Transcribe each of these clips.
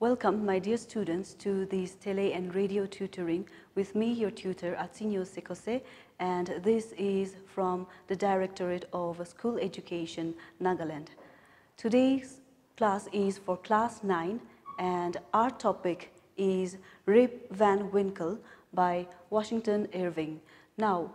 Welcome, my dear students, to this tele and radio tutoring with me, your tutor, Atsinyo Sekose, and this is from the Directorate of School Education, Nagaland. Today's class is for class 9, and our topic is Rip Van Winkle by Washington Irving. Now,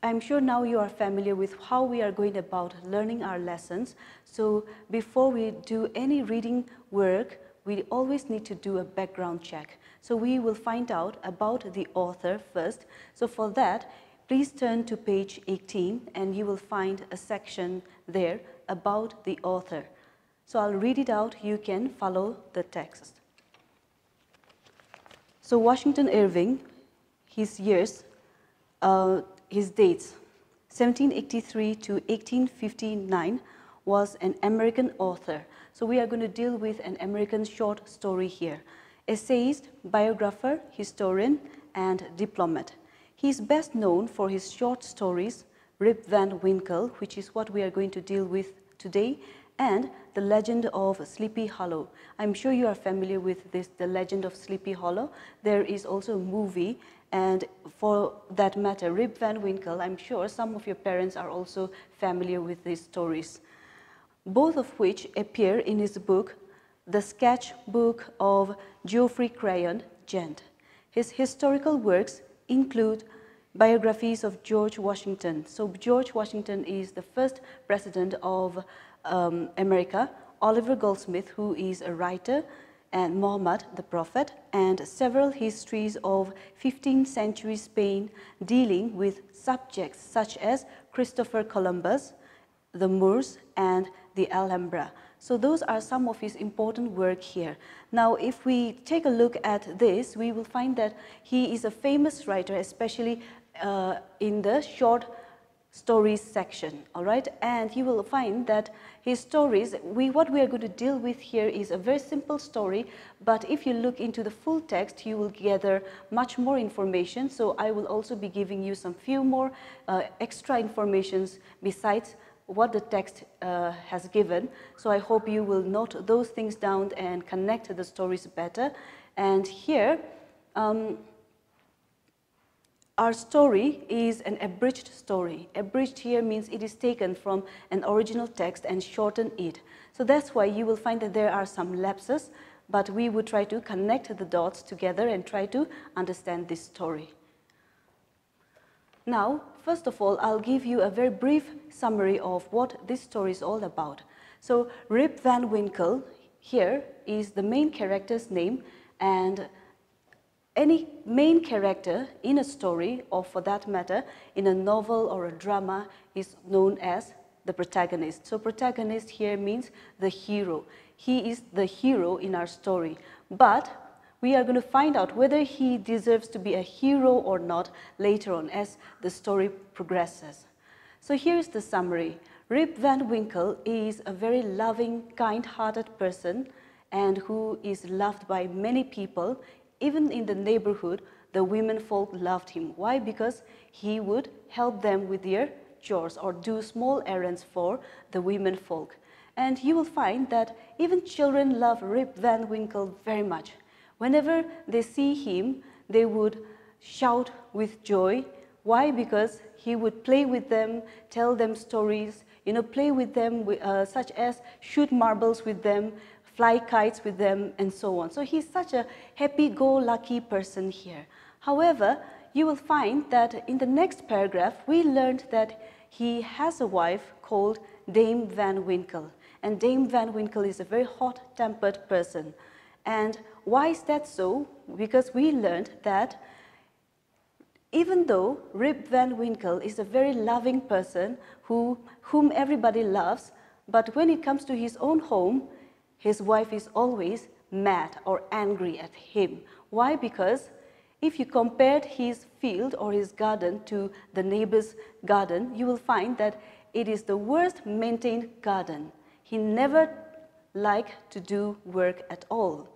I'm sure now you are familiar with how we are going about learning our lessons. So before we do any reading work, we always need to do a background check. So we will find out about the author first. So for that, please turn to page 18 and you will find a section there about the author. So I'll read it out, you can follow the text. So Washington Irving, his years, his dates, 1783 to 1859, was an American author. So we are going to deal with an American short story here. Essayist, biographer, historian, and diplomat. He is best known for his short stories, Rip Van Winkle, which is what we are going to deal with today, and The Legend of Sleepy Hollow. I'm sure you are familiar with this, The Legend of Sleepy Hollow. There is also a movie, and for that matter, Rip Van Winkle, I'm sure some of your parents are also familiar with these stories, both of which appear in his book, The Sketchbook of Geoffrey Crayon, Gent. His historical works include biographies of George Washington. So George Washington is the first president of America, Oliver Goldsmith, who is a writer, and Muhammad, the Prophet, and several histories of 15th century Spain dealing with subjects such as Christopher Columbus, the Moors, and the Alhambra. So those are some of his important work here. Now, if we take a look at this, we will find that he is a famous writer, especially in the short stories section, all right? And you will find that his stories, what we are going to deal with here is a very simple story, but if you look into the full text, you will gather much more information. So I will also be giving you some few more extra informations besides what the text has given. So I hope you will note those things down and connect the stories better. And here, our story is an abridged story. Abridged here means it is taken from an original text and shortened it. So that's why you will find that there are some lapses, but we would try to connect the dots together and try to understand this story. Now, first of all, I'll give you a very brief summary of what this story is all about. So, Rip Van Winkle here is the main character's name, and any main character in a story, or for that matter, in a novel or a drama, is known as the protagonist. So, protagonist here means the hero. He is the hero in our story, but we are going to find out whether he deserves to be a hero or not later on as the story progresses. So here's the summary. Rip Van Winkle is a very loving, kind-hearted person and who is loved by many people. Even in the neighborhood, the women folk loved him. Why? Because he would help them with their chores or do small errands for the women folk. And you will find that even children love Rip Van Winkle very much. Whenever they see him, they would shout with joy. Why? Because he would play with them, tell them stories, play with them, such as shoot marbles with them, fly kites with them, and so on. So he's such a happy-go-lucky person here. However, you will find that in the next paragraph, we learned that he has a wife called Dame Van Winkle. And Dame Van Winkle is a very hot-tempered person. And why is that so? Because we learned that even though Rip Van Winkle is a very loving person whom everybody loves, but when it comes to his own home, his wife is always mad or angry at him. Why? Because if you compared his field or his garden to the neighbor's garden, you will find that it is the worst maintained garden. He never liked to do work at all.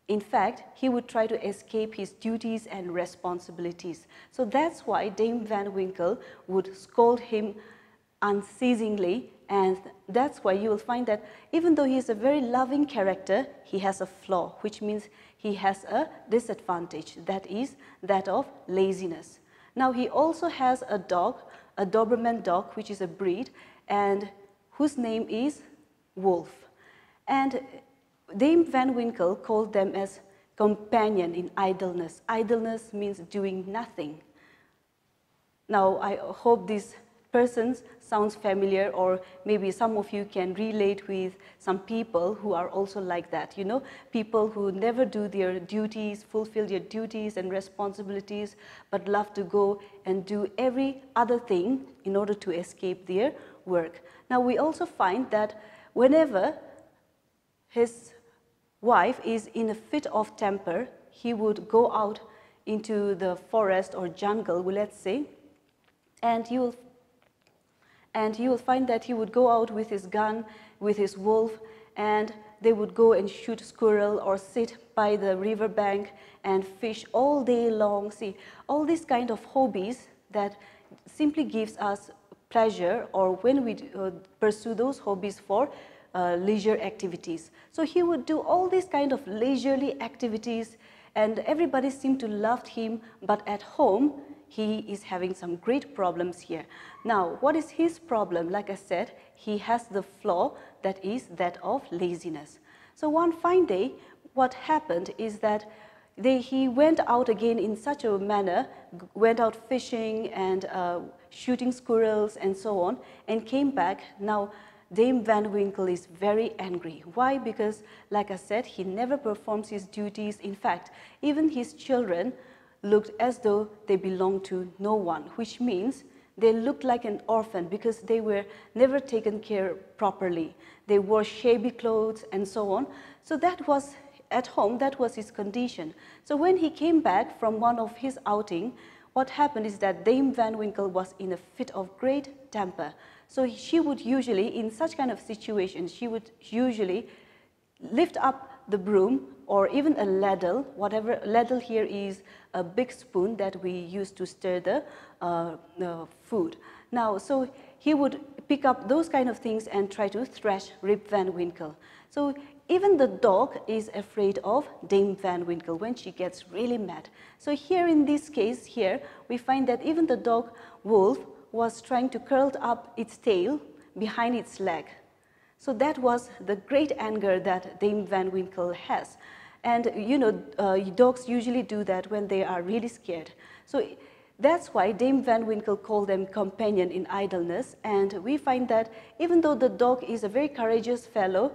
In fact, he would try to escape his duties and responsibilities. So that's why Dame Van Winkle would scold him unceasingly And that's why you will find that even though he is a very loving character, he has a flaw, which means he has a disadvantage, that is that of laziness. Now he also has a dog, a Doberman dog, which is a breed, and whose name is Wolf. And Dame Van Winkle called them as companion in idleness. Idleness means doing nothing. Now, I hope this person sounds familiar, or maybe some of you can relate with some people who are also like that, you know, people who never do their duties, fulfill their duties and responsibilities, but love to go and do every other thing in order to escape their work. Now, we also find that whenever his wife is in a fit of temper, he would go out into the forest or jungle, let's say, and you will find that he would go out with his gun, with his wolf, and they would go and shoot squirrel or sit by the river bank and fish all day long. See, all these kind of hobbies that simply gives us pleasure, or when we pursue those hobbies for leisure activities. So he would do all these kind of leisurely activities, and everybody seemed to love him, but at home he is having some great problems here. Now, what is his problem? Like I said, he has the flaw that is that of laziness. So one fine day, what happened is that he went out again in such a manner, went out fishing and shooting squirrels and so on, and came back. Now, Dame Van Winkle is very angry. Why? Because, like I said, he never performs his duties. In fact, even his children looked as though they belonged to no one, which means they looked like an orphan because they were never taken care properly. They wore shabby clothes and so on. So that was, at home, that was his condition. So when he came back from one of his outing, what happened is that Dame Van Winkle was in a fit of great temper. So she would usually, in such kind of situations, she would usually lift up the broom or even a ladle. Whatever ladle here is a big spoon that we use to stir the food. Now, so he would pick up those kind of things and try to thrash Rip Van Winkle. So even the dog is afraid of Dame Van Winkle when she gets really mad. So here in this case here, we find that even the dog Wolf was trying to curl up its tail behind its leg. So that was the great anger that Dame Van Winkle has. And you know, dogs usually do that when they are really scared. So that's why Dame Van Winkle called them companion in idleness. And we find that even though the dog is a very courageous fellow,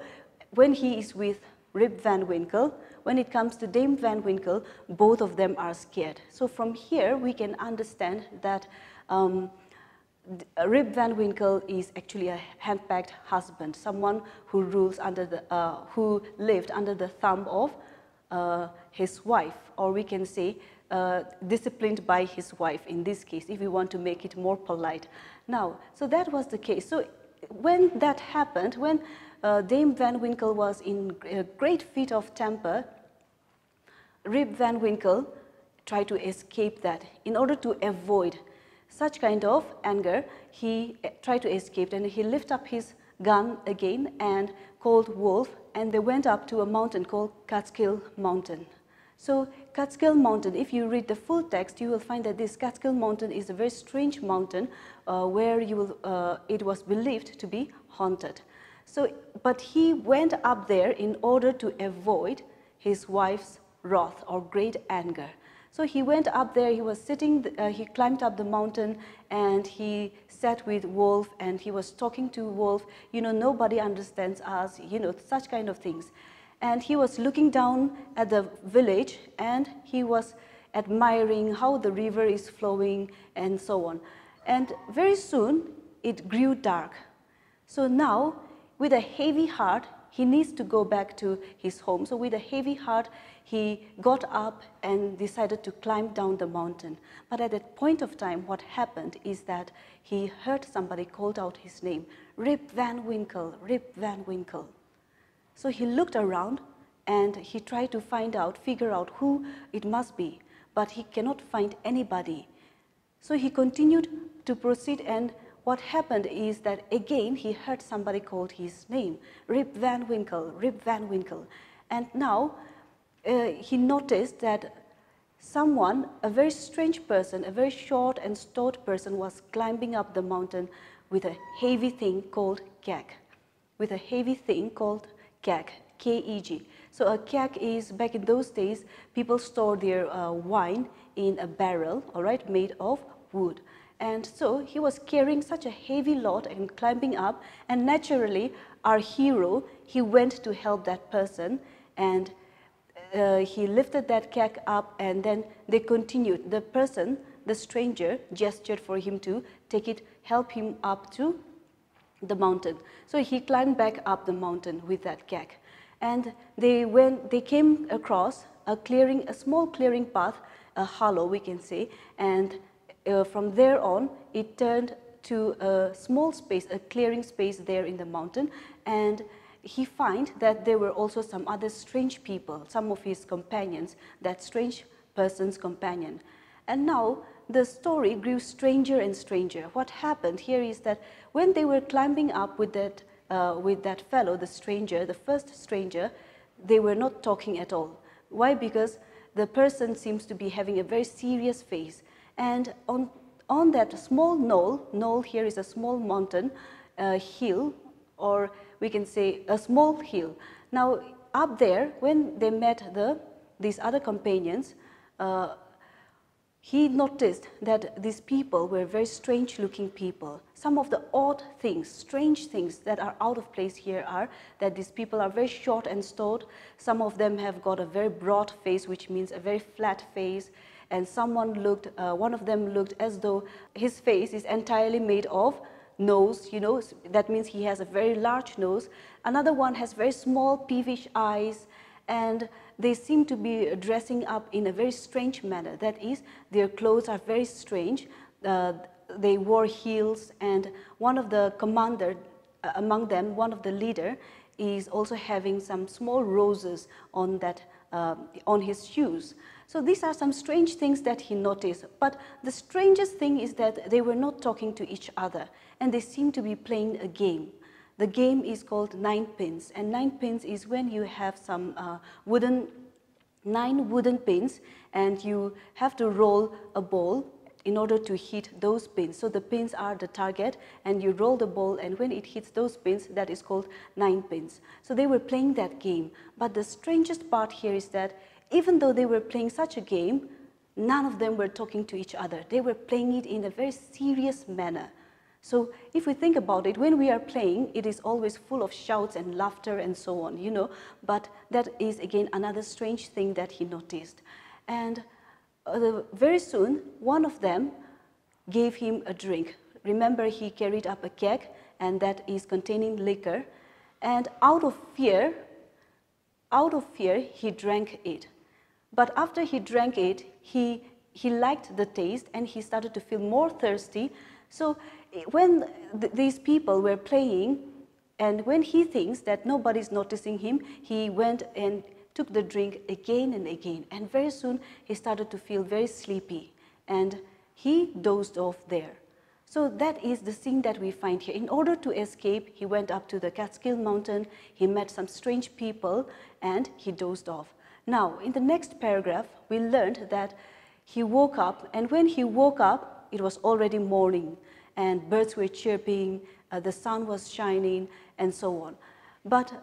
when he is with Rip Van Winkle, when it comes to Dame Van Winkle, both of them are scared. So from here, we can understand that Rip Van Winkle is actually a hand-packed husband, someone who rules under the, who lived under the thumb of his wife, or we can say disciplined by his wife in this case, if we want to make it more polite. Now, so that was the case. So when that happened, when Dame Van Winkle was in a great fit of temper, Rip Van Winkle tried to escape that. In order to avoid such kind of anger, he tried to escape, and he lifted up his gun again and called Wolf, and they went up to a mountain called Catskill Mountain. So Catskill Mountain, if you read the full text, you will find that this Catskill Mountain is a very strange mountain where you will, it was believed to be haunted. So, but he went up there in order to avoid his wife's wrath or great anger. So he went up there, he was sitting, he climbed up the mountain and he sat with Wolf and he was talking to Wolf, you know, nobody understands us, you know, such kind of things. And he was looking down at the village and he was admiring how the river is flowing and so on. And very soon it grew dark. So now with a heavy heart, he needs to go back to his home. So with a heavy heart, he got up and decided to climb down the mountain. But at that point of time, what happened is that he heard somebody called out his name, Rip Van Winkle, Rip Van Winkle. So he looked around and he tried to figure out who it must be, but he cannot find anybody. So he continued to proceed, and what happened is that again he heard somebody called his name, Rip Van Winkle, Rip Van Winkle. And now he noticed that someone, a very strange person, a very short and stout person was climbing up the mountain with a heavy thing called keg. With a heavy thing called keg, K-E-G. So a keg is, back in those days, people stored their wine in a barrel, all right, made of wood. And so he was carrying such a heavy load and climbing up, and naturally our hero, he went to help that person, and he lifted that keg up, and then they continued. The person, the stranger, gestured for him to take it, help him up to the mountain. So he climbed back up the mountain with that keg. And they came across a clearing, a small clearing path, a hollow we can say, and from there on it turned to a small space, a clearing space there in the mountain, and he found that there were also some other strange people, some of his companions, that strange person's companion. And now the story grew stranger and stranger. What happened here is that when they were climbing up with that fellow, the stranger, the first stranger, they were not talking at all. Why? Because the person seems to be having a very serious face. And on that small knoll here is a small mountain, hill, or we can say a small hill. Now up there, when they met these other companions, he noticed that these people were very strange looking people. Some of the odd things, strange things that are out of place here are that these people are very short and stout. Some of them have got a very broad face, which means a very flat face. And one of them looked as though his face is entirely made of nose, you know, that means he has a very large nose. Another one has very small peevish eyes, and they seem to be dressing up in a very strange manner. That is, their clothes are very strange. They wore heels, and one of the commander among them, one of the leader, is also having some small roses on his shoes. So these are some strange things that he noticed. But the strangest thing is that they were not talking to each other, and they seem to be playing a game. The game is called 9 pins, and 9 pins is when you have some 9 wooden pins, and you have to roll a ball in order to hit those pins. So the pins are the target, and you roll the ball, and when it hits those pins, that is called 9 pins. So they were playing that game. But the strangest part here is that even though they were playing such a game, none of them were talking to each other. They were playing it in a very serious manner. So if we think about it, when we are playing, it is always full of shouts and laughter and so on, you know. But that is again another strange thing that he noticed. And very soon, one of them gave him a drink. Remember, he carried up a keg, and that is containing liquor. And out of fear, he drank it. But after he drank it, he liked the taste, and he started to feel more thirsty. So when these people were playing, and when he thinks that nobody's noticing him, he went and took the drink again and again. And very soon, he started to feel very sleepy, and he dozed off there. So that is the scene that we find here. In order to escape, he went up to the Catskill Mountain, he met some strange people, and he dozed off. Now, in the next paragraph, we learned that he woke up, and when he woke up, it was already morning, and birds were chirping, the sun was shining, and so on. But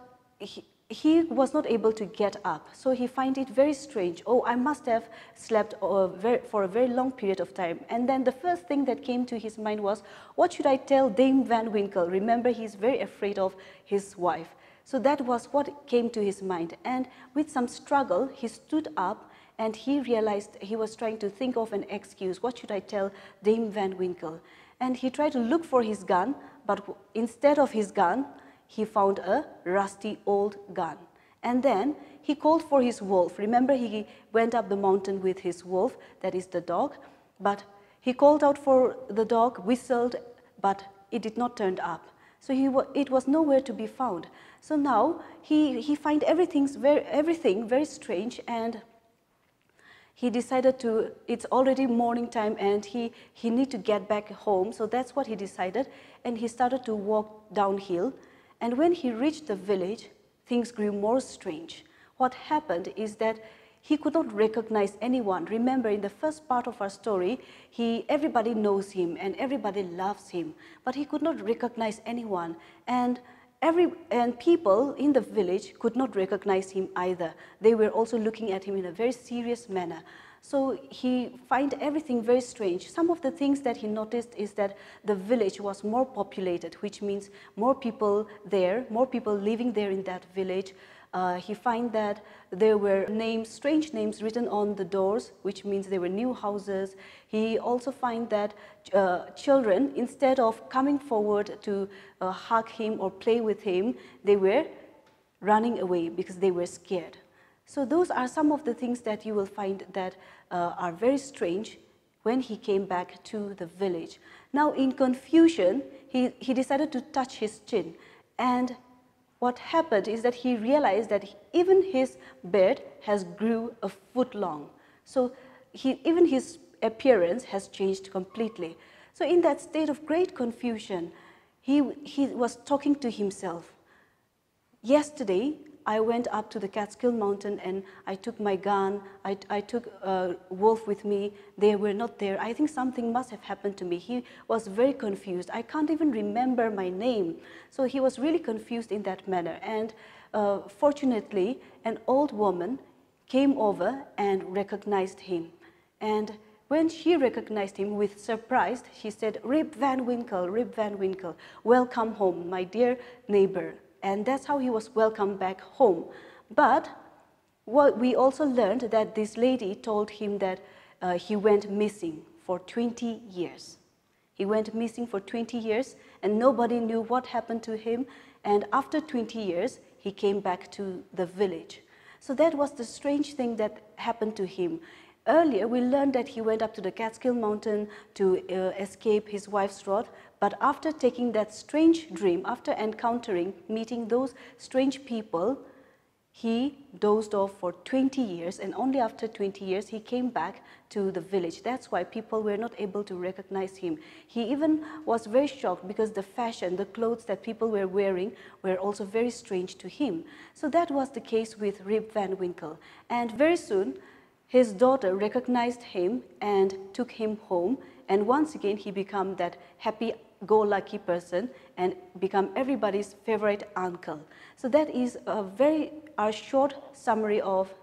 he was not able to get up, so he found it very strange. Oh, I must have slept for a very long period of time. And then the first thing that came to his mind was, what should I tell Dame Van Winkle? Remember, he's very afraid of his wife. So that was what came to his mind. And with some struggle, he stood up, and he realized he was trying to think of an excuse. What should I tell Dame Van Winkle? And he tried to look for his gun, but instead of his gun, he found a rusty old gun. And then he called for his wolf. Remember, he went up the mountain with his wolf, that is the dog. But he called out for the dog, whistled, but it did not turn up. So it was nowhere to be found. So now he find everything very strange, and He decided to, it's already morning time and he need to get back home. So that's what he decided. And he started to walk downhill. And when he reached the village, things grew more strange. What happened is that he could not recognize anyone. Remember, in the first part of our story, everybody knows him and everybody loves him, but he could not recognize anyone. And people in the village could not recognize him either. They were also looking at him in a very serious manner. So he found everything very strange. Some of the things that he noticed is that the village was more populated, which means more people there, more people living there in that village. He found that there were names, strange names written on the doors, which means they were new houses. He also found that children, instead of coming forward to hug him or play with him, they were running away because they were scared. So those are some of the things that you will find that are very strange when he came back to the village. Now, in confusion, he decided to touch his chin, and what happened is that he realized that even his beard has grew a foot long. So even his appearance has changed completely. So in that state of great confusion, he was talking to himself. Yesterday, I went up to the Catskill Mountain and I took my gun, I took a wolf with me, they were not there. I think something must have happened to me. He was very confused. I can't even remember my name. So he was really confused in that manner. And fortunately, an old woman came over and recognized him. And when she recognized him with surprise, she said, "Rip Van Winkle, Rip Van Winkle, welcome home, my dear neighbor." And that's how he was welcomed back home. But what we also learned that this lady told him that he went missing for 20 years. He went missing for 20 years and nobody knew what happened to him. And after 20 years, he came back to the village. So that was the strange thing that happened to him. Earlier, we learned that he went up to the Catskill Mountain to escape his wife's wrath. But after taking that strange dream, after encountering, meeting those strange people, he dozed off for 20 years. And only after 20 years, he came back to the village. That's why people were not able to recognize him. He even was very shocked because the fashion, the clothes that people were wearing were also very strange to him. So that was the case with Rip Van Winkle. And very soon, his daughter recognized him and took him home, and once again he became that happy-go-lucky person and become everybody's favorite uncle. So that is the very short summary of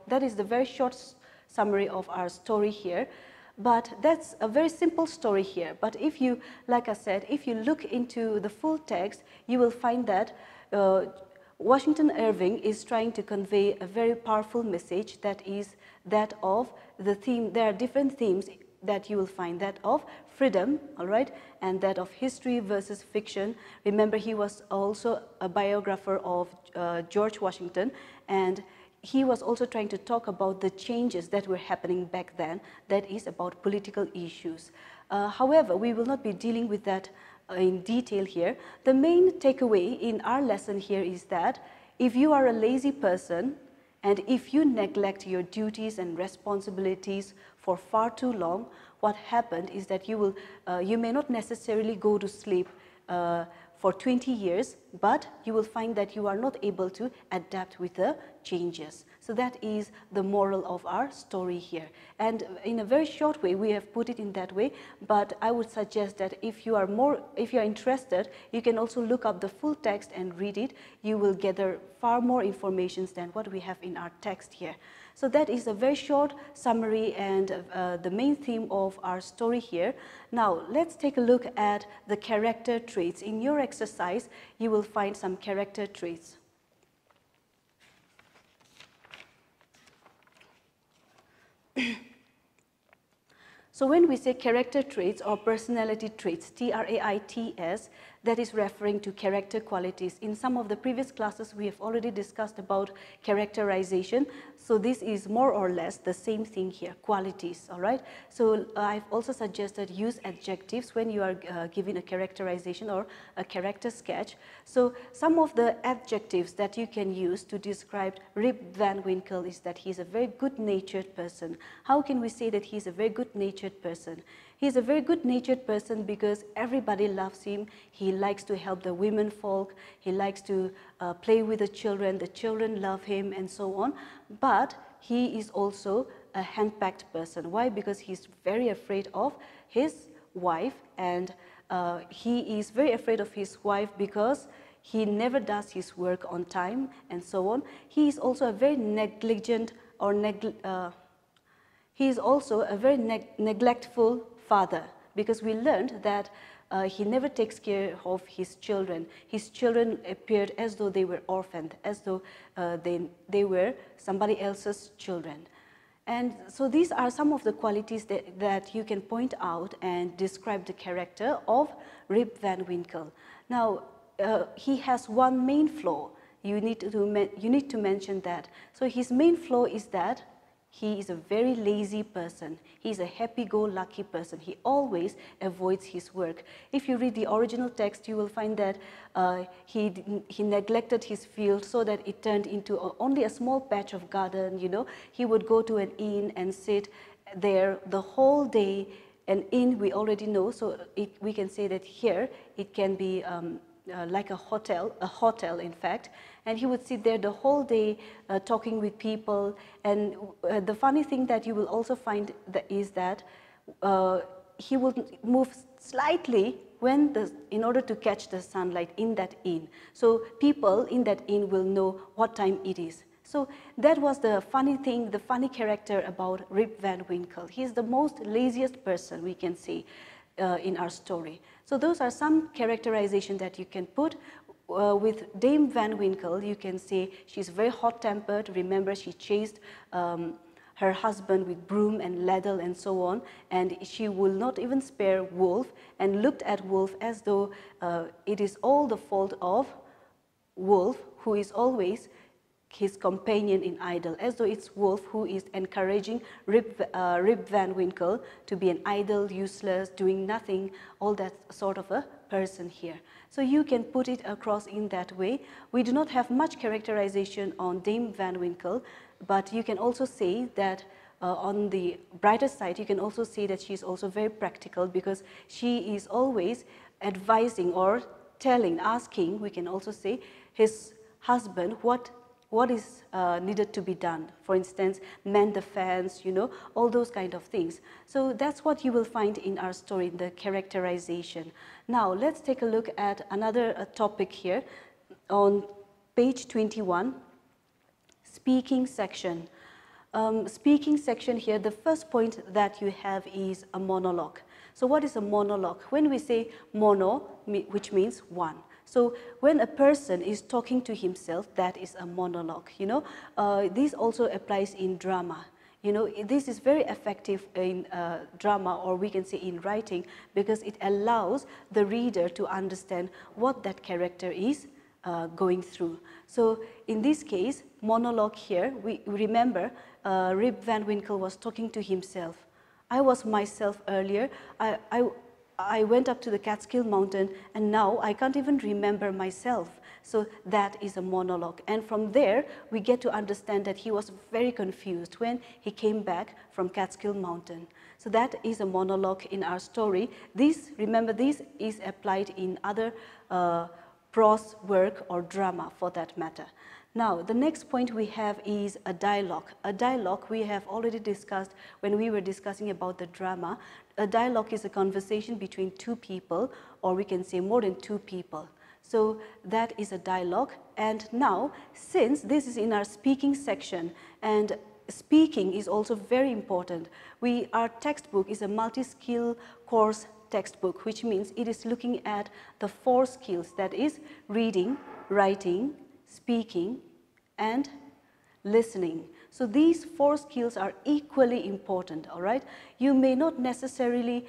our story here. But that's a very simple story here. But if you, like I said, if you look into the full text, you will find that Washington Irving is trying to convey a very powerful message, that is that of the theme. There are different themes that you will find, that of freedom, all right, and that of history versus fiction. Remember, he was also a biographer of George Washington, and he was also trying to talk about the changes that were happening back then, that is about political issues. However, we will not be dealing with that in detail here. The main takeaway in our lesson here is that if you are a lazy person and if you neglect your duties and responsibilities for far too long, what happened is that you may not necessarily go to sleep for 20 years, but you will find that you are not able to adapt with the changes. So that is the moral of our story here. And in a very short way, we have put it in that way, but I would suggest that if you are interested, you can also look up the full text and read it. You will gather far more information than what we have in our text here. So that is a very short summary and the main theme of our story here. Now, let's take a look at the character traits. In your exercise, you will find some character traits. So when we say character traits or personality traits, T-R-A-I-T-S, That is referring to character qualities. In some of the previous classes, we have already discussed about characterization. So this is more or less the same thing here, qualities, all right? So I've also suggested use adjectives when you are giving a characterization or a character sketch. So some of the adjectives that you can use to describe Rip Van Winkle is that he's a very good-natured person. How can we say that he's a very good-natured person? He's a very good-natured person because everybody loves him. He likes to help the women folk. He likes to play with the children love him, and so on. But he is also a hand-packed person. Why? Because he's very afraid of his wife, and he is very afraid of his wife because he never does his work on time, and so on. He is also a very negligent or he is also a very neglectful father, because we learned that he never takes care of his children. His children appeared as though they were orphaned, as though they were somebody else's children. And so these are some of the qualities that you can point out and describe the character of Rip Van Winkle. Now, he has one main flaw. You need to mention that. So his main flaw is that he is a very lazy person. He's a happy-go-lucky person. He always avoids his work. If you read the original text, you will find that he neglected his field so that it turned into only a small patch of garden, you know. He would go to an inn and sit there the whole day. An inn, we already know, so we can say that here it can be like a hotel in fact, and he would sit there the whole day talking with people. And the funny thing that you will also find is that he would move slightly in order to catch the sunlight in that inn. So people in that inn will know what time it is. So that was the funny thing, the funny character about Rip Van Winkle. He is the most laziest person we can see in our story. So those are some characterization that you can put. With Dame Van Winkle, you can say she's very hot-tempered. Remember, she chased her husband with broom and ladle and so on, and she will not even spare Wolf, and looked at Wolf as though it is all the fault of Wolf, who is always his companion in idle, as though it's Wolf who is encouraging Rip Van Winkle to be an idle, useless, doing nothing, all that sort of a person here. So you can put it across in that way. We do not have much characterization on Dame Van Winkle, but you can also say that on the brighter side, you can also say that she's also very practical, because she is always advising or asking, we can also say, his husband what is needed to be done. For instance, mend the fans, you know, all those kind of things. So that's what you will find in our story, the characterization. Now, let's take a look at another topic here on page 21, speaking section. Speaking section here, the first point that you have is a monologue. So what is a monologue? When we say mono, which means one. So when a person is talking to himself, that is a monologue, you know. This also applies in drama. You know, this is very effective in drama, or we can say in writing, because it allows the reader to understand what that character is going through. So in this case, monologue here, we remember Rip Van Winkle was talking to himself. I was myself earlier. I went up to the Catskill Mountain, and now I can't even remember myself. So that is a monologue. And from there, we get to understand that he was very confused when he came back from Catskill Mountain. So that is a monologue in our story. Remember, this is applied in other prose work or drama for that matter. Now, the next point we have is a dialogue. A dialogue we have already discussed when we were discussing about the drama. A dialogue is a conversation between two people, or we can say more than two people. So that is a dialogue. And now, since this is in our speaking section, and speaking is also very important, our textbook is a multi-skill course textbook, which means it is looking at the 4 skills, that is reading, writing, speaking, and listening. So these 4 skills are equally important, all right? You may not necessarily,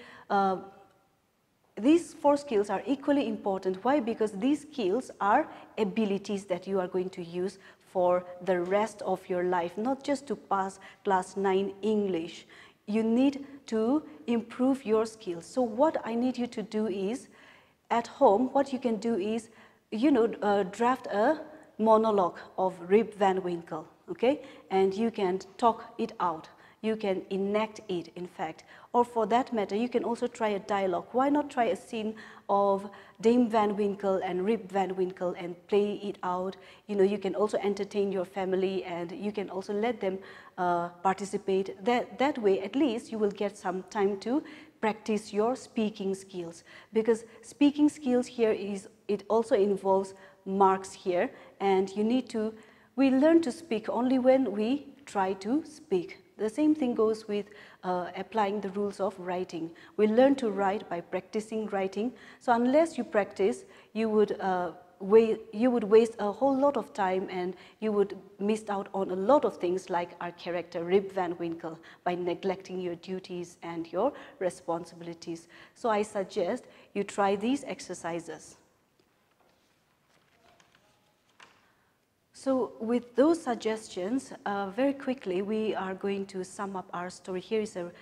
these 4 skills are equally important. Why? Because these skills are abilities that you are going to use for the rest of your life, not just to pass class 9 English. You need to improve your skills. So what I need you to do is, at home, what you can do is, draft a monologue of Rip Van Winkle, okay? And you can talk it out. You can enact it, in fact. Or for that matter, you can also try a dialogue. Why not try a scene of Dame Van Winkle and Rip Van Winkle and play it out? You can also entertain your family, and you can also let them participate. That way, at least, you will get some time to practice your speaking skills. Because speaking skills here it also involves marks here, and we learn to speak only when we try to speak. The same thing goes with applying the rules of writing. We learn to write by practicing writing. So unless you practice, you would waste a whole lot of time, and you would miss out on a lot of things like our character Rip Van Winkle by neglecting your duties and your responsibilities. So I suggest you try these exercises. So with those suggestions, very quickly we are going to sum up our story. Here is a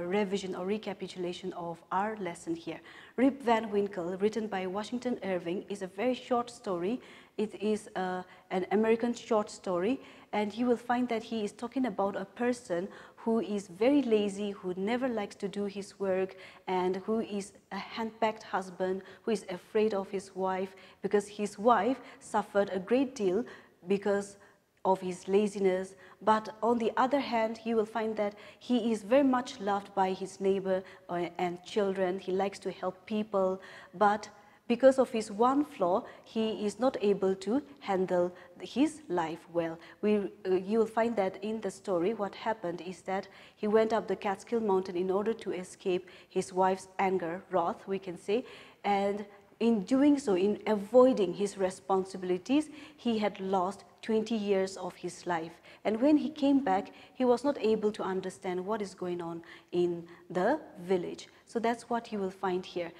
revision or recapitulation of our lesson here. Rip Van Winkle, written by Washington Irving, is a very short story. It is an American short story, and you will find that he is talking about a person who is very lazy, who never likes to do his work, and who is a hand-packed husband, who is afraid of his wife because his wife suffered a great deal because of his laziness. But on the other hand, you will find that he is very much loved by his neighbor and children. He likes to help people, but because of his one flaw, he is not able to handle his life well. You will find that in the story, what happened is that he went up the Catskill Mountain in order to escape his wife's anger, wrath, we can say, and in doing so, in avoiding his responsibilities, he had lost 20 years of his life. And when he came back, he was not able to understand what is going on in the village. So that's what you will find here.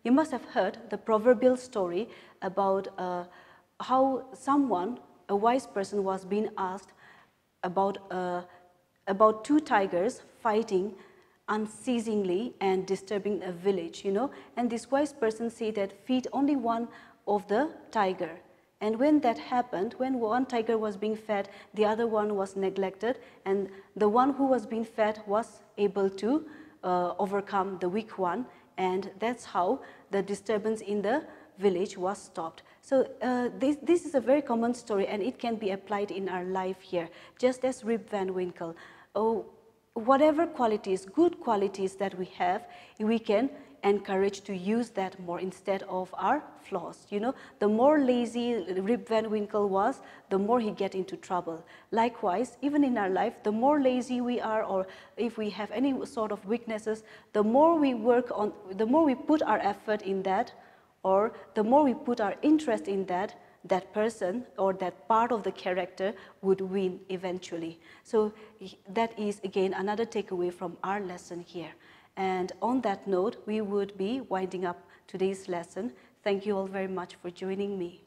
You must have heard the proverbial story about how someone, a wise person, was being asked about 2 tigers fighting unceasingly and disturbing a village, and this wise person said that feed only one of the tiger. And when that happened, when one tiger was being fed, the other one was neglected, and the one who was being fed was able to overcome the weak one, and that's how the disturbance in the village was stopped. So this is a very common story, and it can be applied in our life here, just as Rip Van Winkle. Whatever qualities, good qualities that we have, we can encourage to use that more instead of our flaws. The more lazy Rip Van Winkle was, the more he get into trouble. Likewise, even in our life, the more lazy we are, or if we have any sort of weaknesses, the more we put our effort in that, or the more we put our interest in that person or that part of the character would win eventually. So that is again another takeaway from our lesson here. And on that note, we would be winding up today's lesson. Thank you all very much for joining me.